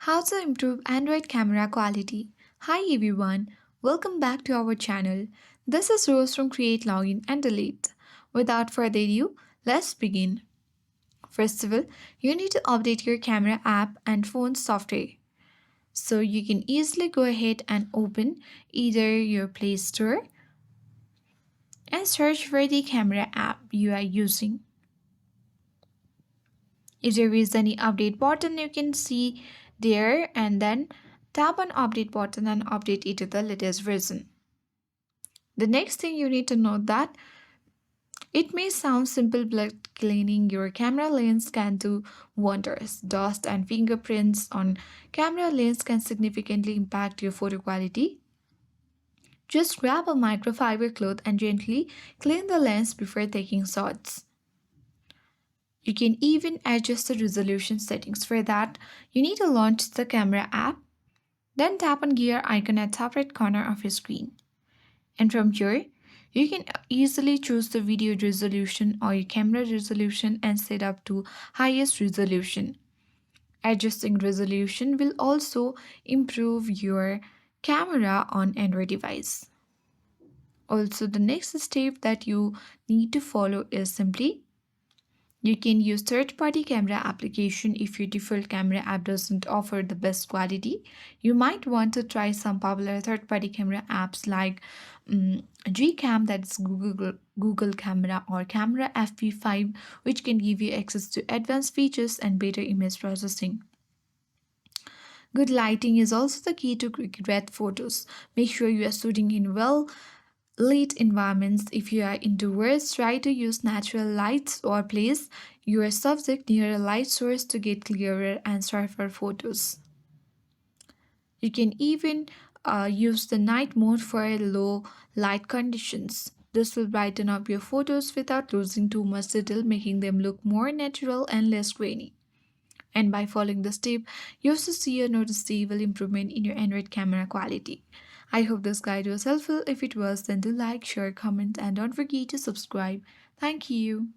How to improve Android camera quality. Hi everyone, welcome back to our channel. This is Rose from Create Login and Delete. Without further ado, let's begin. First of all, you need to update your camera app and phone software. So you can easily go ahead and open either your Play Store and search for the camera app you are using. If there is any update button, you can see there and then tap on update button and update it to the latest version. The next thing you need to know that it may sound simple, but cleaning your camera lens can do wonders. Dust and fingerprints on camera lens can significantly impact your photo quality. Just grab a microfiber cloth and gently clean the lens before taking shots. You can even adjust the resolution settings. For that, you need to launch the camera app, then tap on gear icon at top right corner of your screen. And from here, you can easily choose the video resolution or your camera resolution and set up to highest resolution. Adjusting resolution will also improve your camera on Android device. Also, the next step that you need to follow is simply you can use third-party camera application if your default camera app doesn't offer the best quality. You might want to try some popular third-party camera apps like Gcam, that's Google Camera, or Camera FP5, which can give you access to advanced features and better image processing. Good lighting is also the key to great photos. Make sure you are shooting in well lit environments. If you are indoors, try to use natural lights or place your subject near a light source to get clearer and sharper photos. You can even use the night mode for low light conditions. This will brighten up your photos without losing too much detail, making them look more natural and less grainy. And by following this tip, you also see a noticeable improvement in your Android camera quality. I hope this guide was helpful. If it was, then do like, share, comment, and don't forget to subscribe. Thank you.